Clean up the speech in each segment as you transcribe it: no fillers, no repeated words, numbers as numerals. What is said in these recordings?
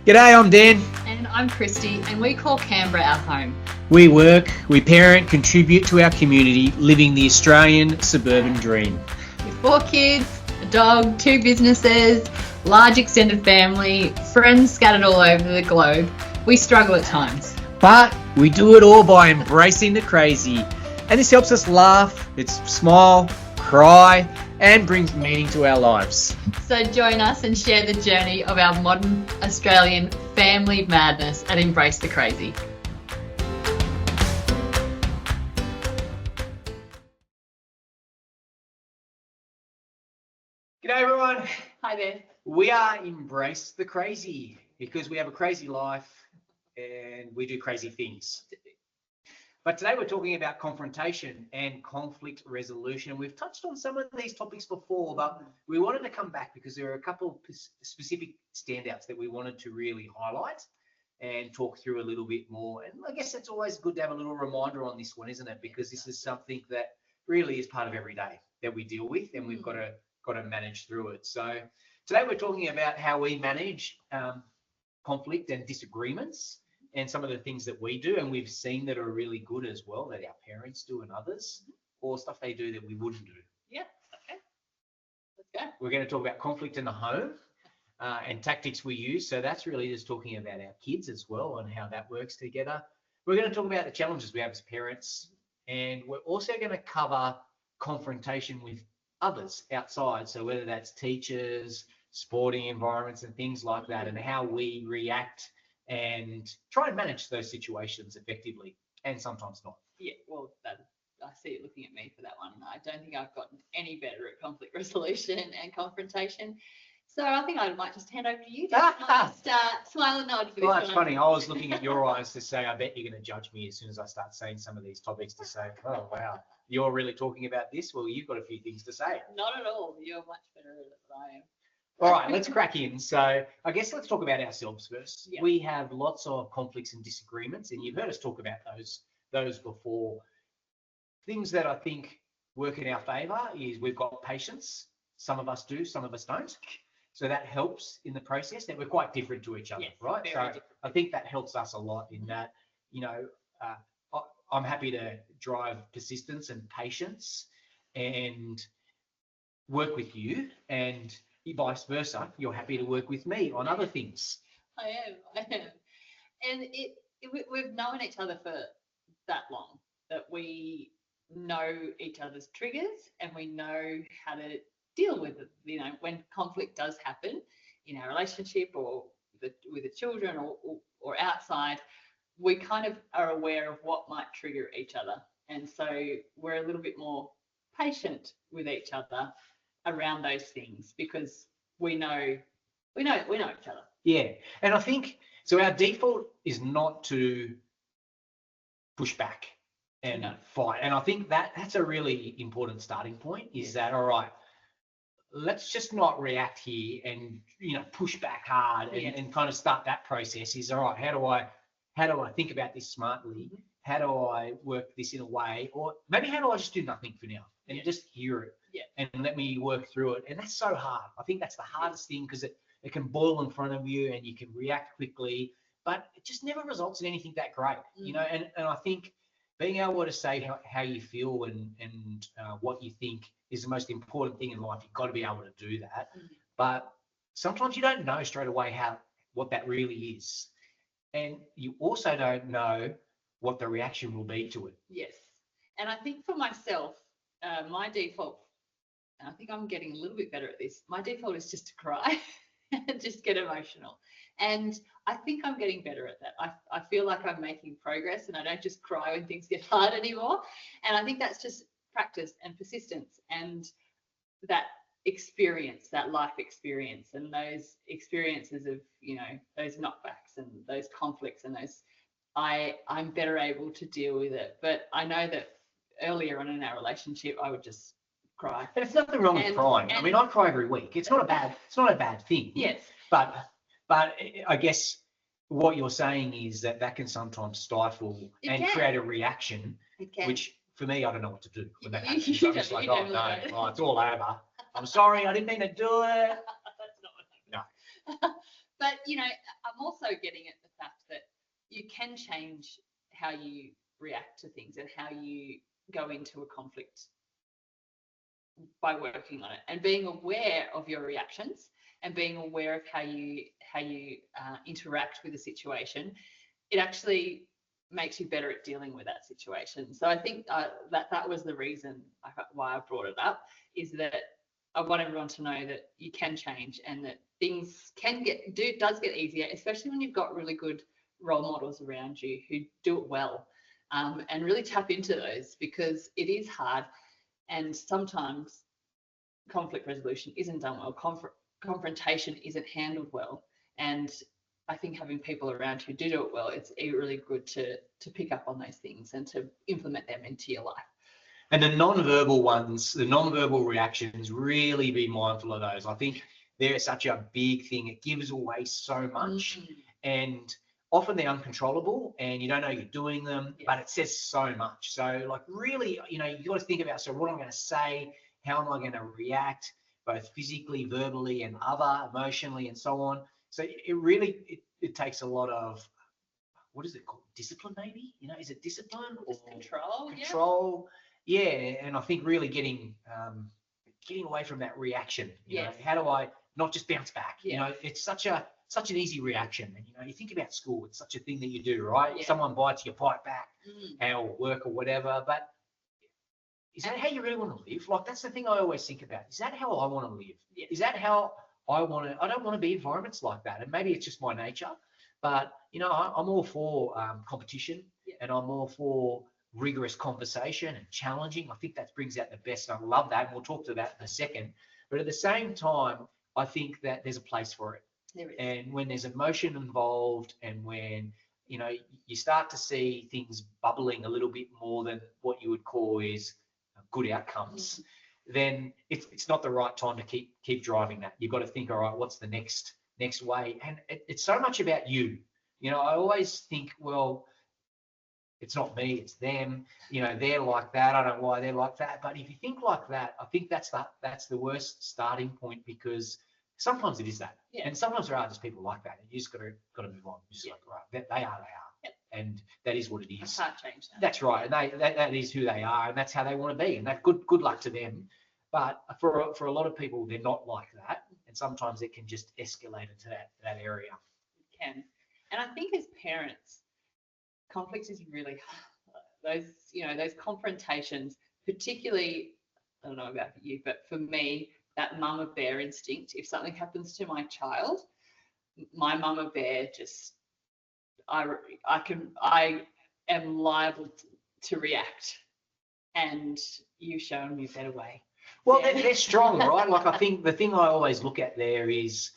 G'day, I'm Dan. And I'm Kristy, and we call Canberra our home. We work, we parent, contribute to our community, living the Australian suburban dream. With 4 kids, a dog, 2 businesses, large extended family, friends scattered all over the globe, we struggle at times. But we do it all by embracing the crazy. And this helps us laugh, smile, cry, and brings meaning to our lives. So join us and share the journey of our modern Australian family madness and embrace the crazy. G'day, everyone. Hi there. We are Embrace the Crazy because we have a crazy life and we do crazy things. But today we're talking about confrontation and conflict resolution. We've touched on some of these topics before, but we wanted to come back because there are a couple of specific standouts that we wanted to really highlight and talk through a little bit more. And I guess it's always good to have a little reminder on this one, isn't it? Because this is something that really is part of every day that we deal with, and we've got to manage through it. So today we're talking about how we manage conflict and disagreements, and some of the things that we do and we've seen that are really good as well, that our parents do and others, or stuff they do that we wouldn't do. Yeah, okay. Let's go. We're going to talk about conflict in the home and tactics we use. So that's really just talking about our kids as well and how that works together. We're going to talk about the challenges we have as parents, and we're also going to cover confrontation with others outside. So whether that's teachers, sporting environments and things like that, and how we react and try and manage those situations effectively, and sometimes not. Yeah, well, I see it looking at me for that one. I don't think I've gotten any better at conflict resolution and confrontation. So I think I might just hand over to you. Just smile and nod for this Well, that's one. funny. I was looking at your eyes to say, I bet you're going to judge me as soon as I start saying some of these topics, to say, oh, wow, you're really talking about this? Well, you've got a few things to say. Not at all. You're much better at it than I am. All right, let's crack in. So I guess let's talk about ourselves first. Yeah. We have lots of conflicts and disagreements, and you've heard us talk about those before. Things that I think work in our favour is we've got patience. Some of us do, some of us don't. So that helps in the process. That we're quite different to each other, Yes, right? So different. I think that helps us a lot in that, I'm happy to drive persistence and patience and work with you, and vice versa. You're happy to work with me on other things. I am. And we've known each other for that long that we know each other's triggers and we know how to deal with it. When conflict does happen in our relationship or with the children or outside, we kind of are aware of what might trigger each other. And so we're a little bit more patient with each other around those things because we know each other. Yeah, and I think so. Our default is not to push back and fight, and I think that's a really important starting point. Is that all right? Let's just not react here and push back hard and kind of start that process. Is all right? How do I think about this smartly? How do I work this in a way, or maybe how do I just do nothing for now and just hear it and let me work through it? And that's so hard. I think that's the hardest thing because it can boil in front of you and you can react quickly, but it just never results in anything that great, And I think being able to say how you feel and what you think is the most important thing in life. You've got to be able to do that, but sometimes you don't know straight away what that really is, and you also don't know what the reaction will be to it. Yes. And I think for myself, my default, and I think I'm getting a little bit better at this, my default is just to cry and just get emotional. And I think I'm getting better at that. I feel like I'm making progress and I don't just cry when things get hard anymore. And I think that's just practice and persistence and that experience, that life experience, and those experiences of, those knockbacks and those conflicts and those, I'm better able to deal with it. But I know that earlier on in our relationship, I would just cry. And it's nothing wrong with crying. I mean, I cry every week. It's not a bad thing. Yes. But I guess what you're saying is that can sometimes stifle and create a reaction, which for me, I don't know what to do when that happens. I'm just like, oh no, it's all over. I'm sorry, I didn't mean to do it. That's not what happened. No. But, I'm also getting at the fact that you can change how you react to things and how you go into a conflict by working on it and being aware of your reactions and being aware of how you interact with a situation. It actually makes you better at dealing with that situation. So I think that was the reason why I brought it up, is that I want everyone to know that you can change and that things does get easier, especially when you've got really good role models around you who do it well, and really tap into those, because it is hard and sometimes conflict resolution isn't done well. Confrontation isn't handled well, and I think having people around who do it well, it's really good to pick up on those things and to implement them into your life. And the non-verbal ones, the non-verbal reactions, really be mindful of those. I think they're such a big thing. It gives away so much, and often they're uncontrollable and you don't know you're doing them, but it says so much. So like really, you got to think about, so what I'm going to say, how am I going to react, both physically, verbally, and emotionally, and so on. So it really, it takes a lot of, what is it called? Discipline, maybe? Is it discipline or control? Control. Yeah. And I think really getting away from that reaction. How do I not just bounce back? It's such an easy reaction. And you think about school, it's such a thing that you do, right? Yeah. Someone bites you, fight back, or work or whatever. But is that how you really want to live? Like, that's the thing I always think about. Is that how I want to live? Yeah. Is that how I want to? I don't want to be in environments like that. And maybe it's just my nature. But, I'm all for competition, and I'm all for rigorous conversation and challenging. I think that brings out the best. And I love that. And we'll talk to that in a second. But at the same time, I think that there's a place for it. There is. And when there's emotion involved, and when, you start to see things bubbling a little bit more than what you would call is good outcomes, then it's not the right time to keep driving that. You've got to think, all right, what's the next way? And it's so much about you. I always think, well, it's not me, it's them. They're like that. I don't know why they're like that. But if you think like that, I think that's the worst starting point, because sometimes it is that. Yeah. And sometimes there are just people like that. And you just got to move on. Just like, right, they are. Yep. And that is what it is. I can't change that. That's right. And that is who they are, and that's how they want to be. And that good luck to them. But for a lot of people, they're not like that. And sometimes it can just escalate into that area. It can. And I think as parents, conflict is really hard. Those confrontations, particularly, I don't know about you, but for me, that mama bear instinct. If something happens to my child, my mama bear just, I am liable to react, and you've shown me a better way. Well, they're strong, right? Like, I think the thing I always look at there is,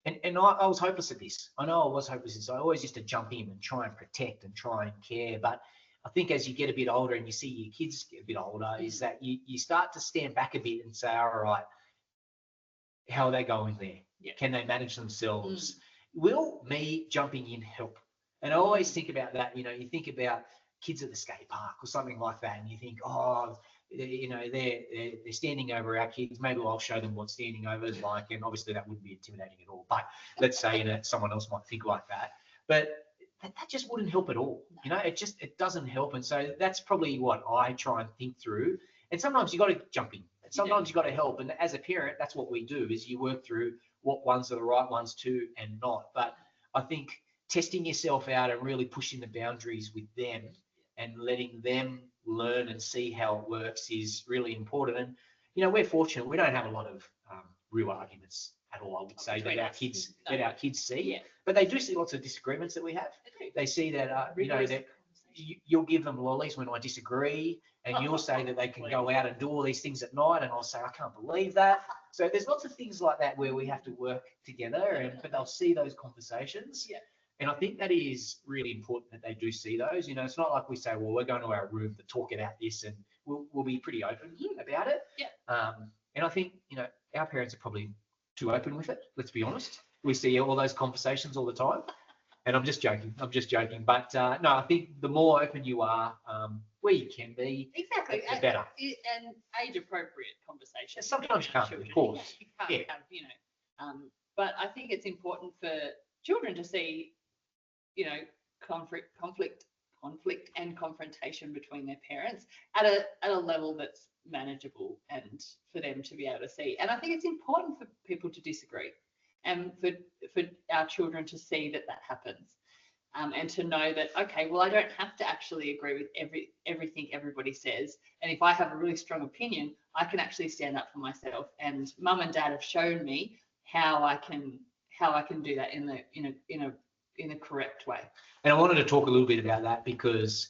and I was hopeless at this. I know I was hopeless at this. I always used to jump in and try and protect and try and care. But I think as you get a bit older and you see your kids get a bit older, is that you start to stand back a bit and say, all right, how are they going there? Yeah. Can they manage themselves? Will me jumping in help? And I always think about that. You think about kids at the skate park or something like that, and you think, oh, they're standing over our kids. Maybe I'll show them what standing over is like. And obviously that wouldn't be intimidating at all. But let's say someone else might think like that. But that just wouldn't help at all. It doesn't help. And so that's probably what I try and think through. And sometimes you got to jump in. Sometimes you got to help. And as a parent, that's what we do, is you work through what ones are the right ones to and not. But I think testing yourself out and really pushing the boundaries with them and letting them learn and see how it works is really important. And we're fortunate; we don't have a lot of real arguments at all. I would say that our kids see, but they do see lots of disagreements that we have. They see that that you'll give them lollies when I disagree, and you'll say that they can go out and do all these things at night, and I'll say I can't believe that. So there's lots of things like that where we have to work together, but they'll see those conversations. Yeah. And I think that is really important that they do see those. It's not like we say, well, we're going to our room to talk about this, and we'll be pretty open about it. Yeah. And I think, our parents are probably too open with it. Let's be honest. We see all those conversations all the time. And I'm just joking. But no, I think the more open you are, where you can be, exactly, the better. And age-appropriate conversations. Sometimes you can't, of course. You can't have, But I think it's important for children to see, you know, conflict and confrontation between their parents at a level that's manageable and for them to be able to see. And I think it's important for people to disagree and for our children to see that happens. And to know that, okay, well, I don't have to actually agree with everything everybody says. And if I have a really strong opinion, I can actually stand up for myself. And mum and dad have shown me how I can do that in the correct way. And I wanted to talk a little bit about that because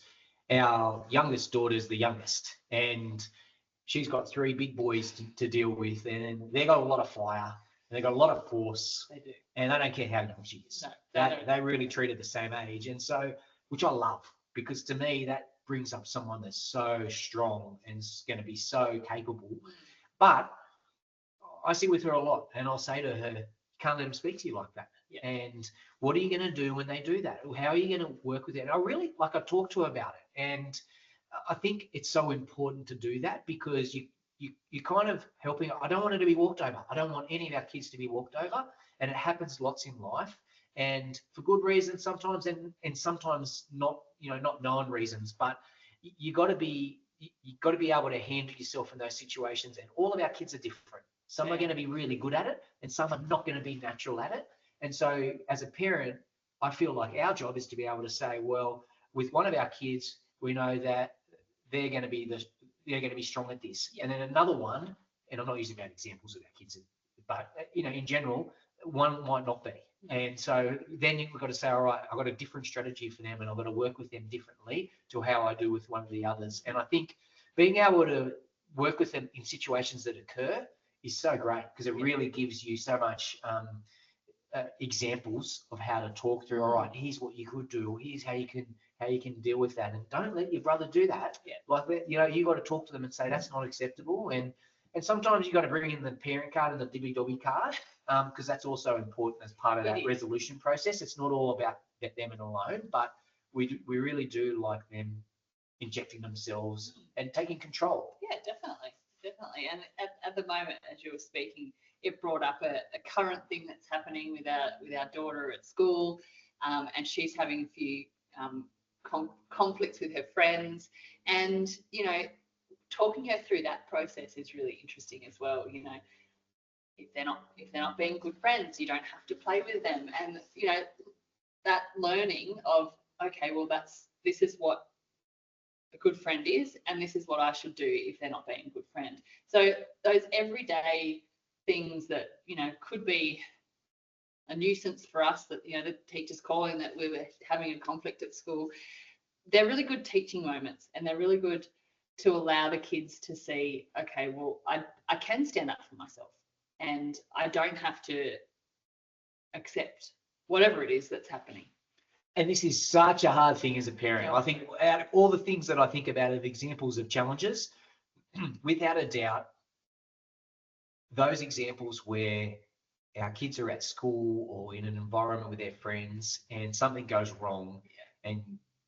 our youngest daughter is the youngest, and she's got 3 big boys to deal with, and they've got a lot of fire. And they've got a lot of force. They do. And they don't care how young she is. No, they really treat her the same age. And so, which I love, because to me, that brings up someone that's so strong and is going to be so capable. But I sit with her a lot, and I'll say to her, can't let them speak to you like that. Yeah. And what are you going to do when they do that? How are you going to work with it? And I talk to her about it. And I think it's so important to do that, because you're kind of helping. I don't want her to be walked over. I don't want any of our kids to be walked over. And it happens lots in life, and for good reasons sometimes, and sometimes not, not known reasons. But you got to be able to handle yourself in those situations. And all of our kids are different. Some are going to be really good at it, and some are not going to be natural at it. And so as a parent, I feel like our job is to be able to say, well, with one of our kids, we know that they're going to be strong at this. And then another one, and I'm not using bad examples of our kids, but in general, one might not be. And so then we've got to say, all right, I've got a different strategy for them, and I've got to work with them differently to how I do with one of the others. And I think being able to work with them in situations that occur is so great, because it really gives you so much examples of how to talk through. All right, here's what you could do, or here's how you can deal with that, and don't let your brother do that. Like, you got to talk to them and say that's not acceptable. And sometimes you got to bring in the parent card and the dibby-dobby card, because that's also important as part of that resolution process. It's not all about them and alone, but we really do like them injecting themselves and taking control. Yeah, definitely. And at the moment, as you were speaking, it brought up a current thing that's happening with our daughter at school, and she's having a few conflicts with her friends, and talking her through that process is really interesting as well. If they're not being good friends, you don't have to play with them, and that learning of, okay, well, this is what a good friend is, and this is what I should do if they're not being a good friend. So those everyday things that could be a nuisance for us, that the teacher's calling that we were having a conflict at school, they're really good teaching moments, and they're really good to allow the kids to see, okay, well, I can stand up for myself, and I don't have to accept whatever it is that's happening. And this is such a hard thing as a parent. Yeah. I think out of all the things that I think about of examples of challenges, without a doubt, those examples where our kids are at school or in an environment with their friends and something goes wrong, and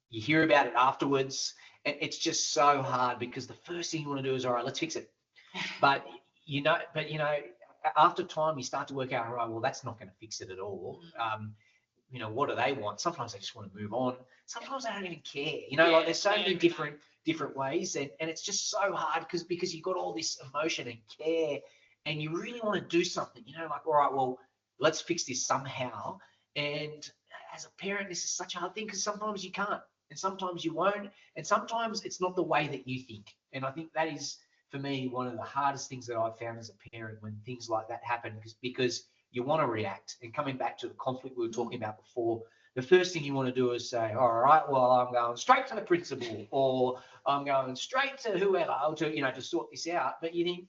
you hear about it afterwards, and it's just so hard, because the first thing you want to do is, all right, let's fix it. But after time, you start to work out, all right, well, that's not going to fix it at all. What do they want? Sometimes they just want to move on. Sometimes they don't even care. Like, there's so many different ways, and it's just so hard because you've got all this emotion and care, and you really want to do something. Like, all right, well, let's fix this somehow. And as a parent, this is such a hard thing, because sometimes you can't, and sometimes you won't, and sometimes it's not the way that you think. And I think that is, for me, one of the hardest things that I've found as a parent when things like that happen, because you want to react. And coming back to the conflict we were talking about before, the first thing you want to do is say, all right, well, I'm going straight to the principal, or I'm going straight to whoever to sort this out. But you think,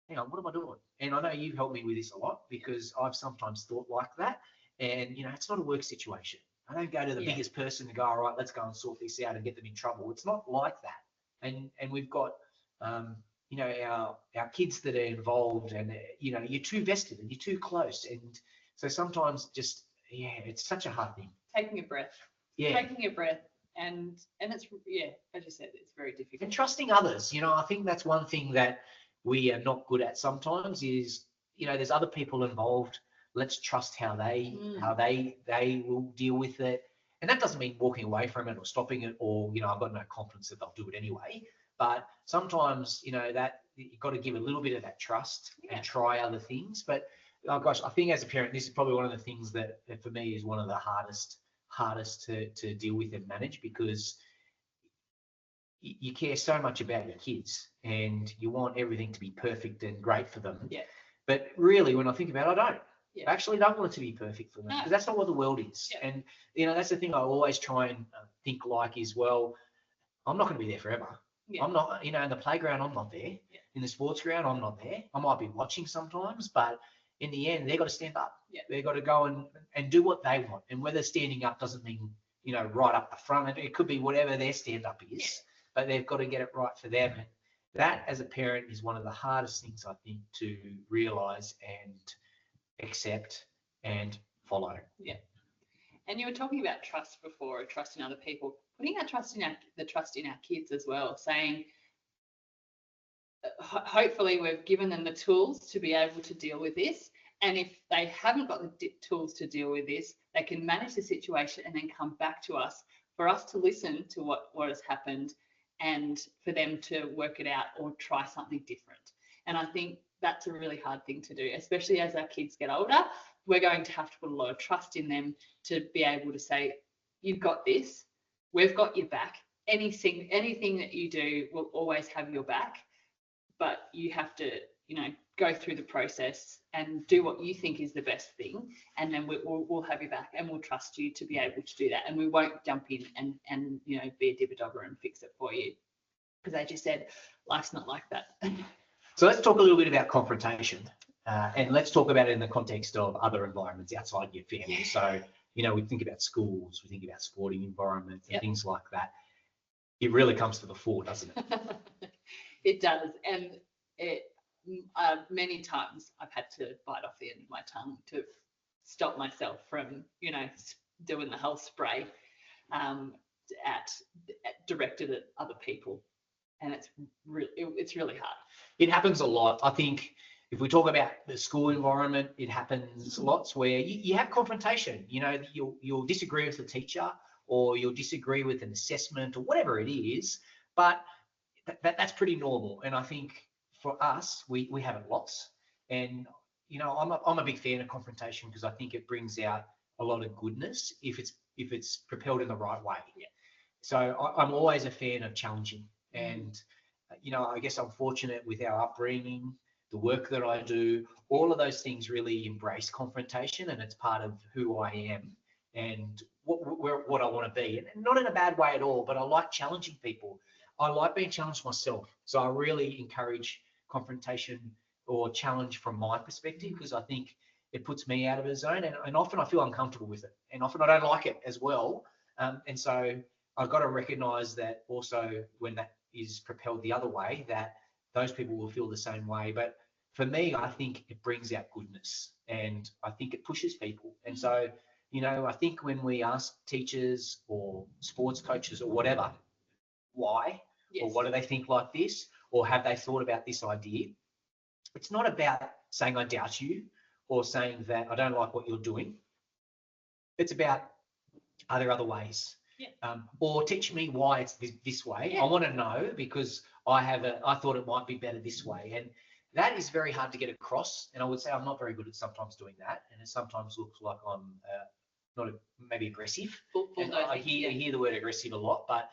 hang on, what am I doing? And I know you've helped me with this a lot, because I've sometimes thought like that. And, it's not a work situation. I don't go to the biggest person and go, all right, let's go and sort this out and get them in trouble. It's not like that. And we've got, our kids that are involved, and, you're too vested and you're too close. And so sometimes just, it's such a hard thing. Taking a breath. And it's, as you said, it's very difficult. And trusting others. I think that's one thing that we are not good at sometimes is, there's other people involved. let's trust how they Mm. they will deal with it. And that doesn't mean walking away from it or stopping it, or I've got no confidence that they'll do it anyway. But sometimes that you've got to give a little bit of that trust Yeah. and try other things. But oh gosh, I think as a parent, this is probably one of the things that for me is one of the hardest to deal with and manage, because you care so much about your kids and you want everything to be perfect and great for them. Yeah. But really, when I think about it, I don't. Yeah. I actually don't want it to be perfect for them, because that's not what the world is. Yeah. And that's the thing I always try and think like is, well, I'm not going to be there forever. Yeah. I'm not, in the playground, I'm not there. Yeah. In the sports ground, I'm not there. I might be watching sometimes, but in the end, they've got to stand up. Yeah. They've got to go and do what they want. And whether standing up doesn't mean, right up the front. It could be whatever their stand up is. Yeah. But they've got to get it right for them. And that, as a parent, is one of the hardest things, I think, to realise and accept and follow. Yeah. And you were talking about trust before, trust in other people, putting our trust in the trust in our kids as well, saying, hopefully we've given them the tools to be able to deal with this. And if they haven't got the tools to deal with this, they can manage the situation and then come back to us for us to listen to what has happened and for them to work it out or try something different. And I think that's a really hard thing to do, especially as our kids get older. We're going to have to put a lot of trust in them to be able to say, you've got this, we've got your back. Anything that you do, we'll always have your back, but you have to, go through the process and do what you think is the best thing, and then we'll have your back and we'll trust you to be able to do that, and we won't jump in and be a dibber-dobber and fix it for you, because as you said, life's not like that. So let's talk a little bit about confrontation, and let's talk about it in the context of other environments outside your family. Yeah. So, we think about schools, we think about sporting environments and Yep. things like that. It really comes to the fore, doesn't it? It does, and many times I've had to bite off the end of my tongue to stop myself from, doing the whole spray directed at other people, and it's really hard. It happens a lot. I think if we talk about the school environment, it happens lots where you have confrontation. You'll disagree with the teacher, or you'll disagree with an assessment, or whatever it is, but that's pretty normal. And I think for us, we have it lots. And I'm a big fan of confrontation, because I think it brings out a lot of goodness if it's propelled in the right way. Yeah. So I'm always a fan of challenging. And I guess I'm fortunate with our upbringing, the work that I do, all of those things really embrace confrontation, and it's part of who I am and what I want to be. And not in a bad way at all, but I like challenging people. I like being challenged myself. So I really encourage confrontation or challenge from my perspective, because I think it puts me out of a zone, and often I feel uncomfortable with it, and often I don't like it as well. And so I've got to recognize that also, when that is propelled the other way, that those people will feel the same way. But for me, I think it brings out goodness, and I think it pushes people. And so, I think when we ask teachers or sports coaches or whatever, why, Yes. or what do they think like this, or have they thought about this idea? It's not about saying I doubt you, or saying that I don't like what you're doing. It's about, are there other ways? Yeah. Or teach me why it's this way. Yeah. I want to know, because I thought it might be better this way. And that is very hard to get across. And I would say I'm not very good at sometimes doing that. And it sometimes looks like I'm maybe aggressive. And I hear the word aggressive a lot. But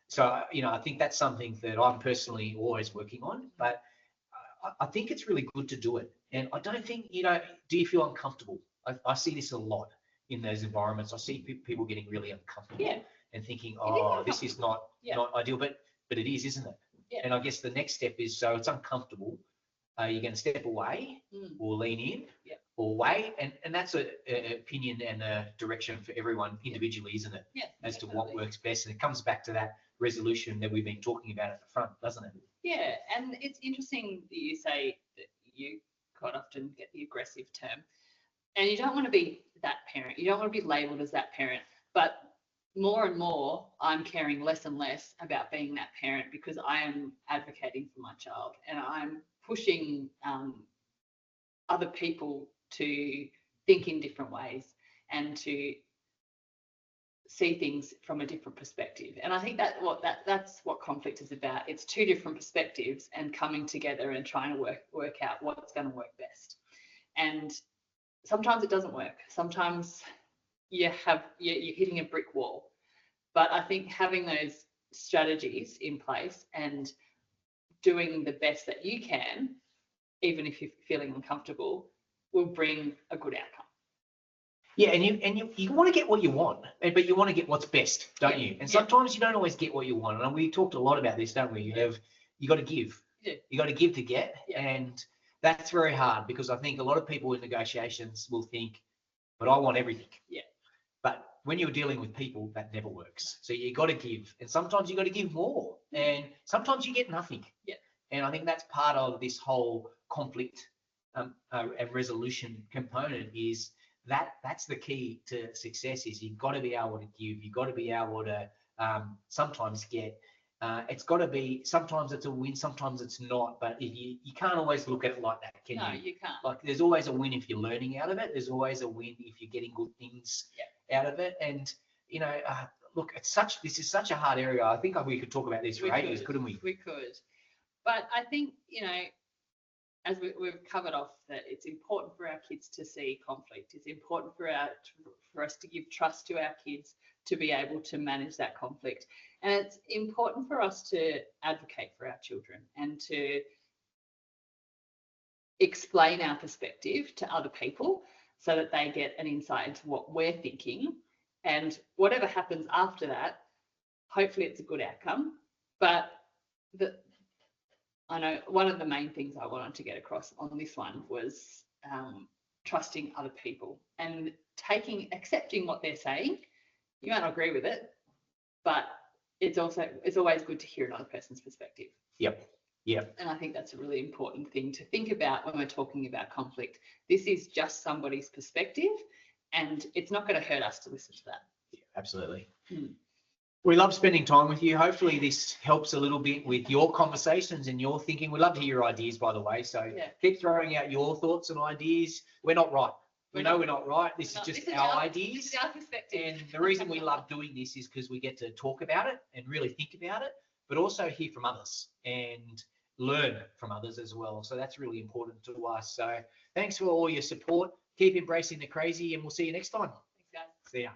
so, I think that's something that I'm personally always working on. But I think it's really good to do it. And I don't think, do you feel uncomfortable? I see this a lot in those environments. I see people getting really uncomfortable and thinking, oh, this is not ideal, but it is, isn't it? Yeah. And I guess the next step is, so it's uncomfortable. Are you going to step away or lean in or wait? And that's an opinion and a direction for everyone individually, isn't it? Yeah, as to what works best. And it comes back to that resolution that we've been talking about at the front, doesn't it? Yeah, and it's interesting that you say that you quite often get the aggressive term, and you don't want to be that parent. You don't want to be labelled as that parent, but more and more, I'm caring less and less about being that parent, because I am advocating for my child, and I'm pushing other people to think in different ways and to see things from a different perspective. And I think that's what conflict is about. It's two different perspectives and coming together and trying to work out what's going to work best. And sometimes it doesn't work. Sometimes you're hitting a brick wall. But I think having those strategies in place and doing the best that you can, even if you're feeling uncomfortable, will bring a good outcome. Yeah, and you want to get what you want, but you want to get what's best, don't you? And sometimes you don't always get what you want. And we talked a lot about this, don't we? You got to give. Yeah. You got to give to get, and that's very hard because I think a lot of people in negotiations will think, but I want everything. Yeah. But when you're dealing with people, that never works. So you got to give, and sometimes you got to give more, and sometimes you get nothing. Yeah. And I think that's part of this whole conflict and resolution component is that's the key to success. Is you've got to be able to give. You've got to be able to sometimes get. It's got to be. Sometimes it's a win. Sometimes it's not. But if you can't always look at it like that, can you? No, you can't. Like there's always a win if you're learning out of it. There's always a win if you're getting good things out of it. And you know, look, this is such a hard area. I think we could talk about this for ages, couldn't we? We could. But I think, as we've covered off, that it's important for our kids to see conflict. It's important for us to give trust to our kids to be able to manage that conflict. And it's important for us to advocate for our children and to explain our perspective to other people so that they get an insight into what we're thinking. And whatever happens after that, hopefully it's a good outcome. But I know one of the main things I wanted to get across on this one was trusting other people and accepting what they're saying. You might not agree with it, but it's always good to hear another person's perspective. Yep. And I think that's a really important thing to think about when we're talking about conflict. This is just somebody's perspective, and it's not going to hurt us to listen to that. Yeah, absolutely. We love spending time with you. Hopefully this helps a little bit with your conversations and your thinking. We love to hear your ideas, by the way. So keep throwing out your thoughts and ideas. We're not right. We know we're not right. This is just our ideas. This is our perspective. And the reason we love doing this is because we get to talk about it and really think about it, but also hear from others and learn from others as well. So that's really important to us. So thanks for all your support. Keep embracing the crazy, and we'll see you next time. Thanks, guys. See ya.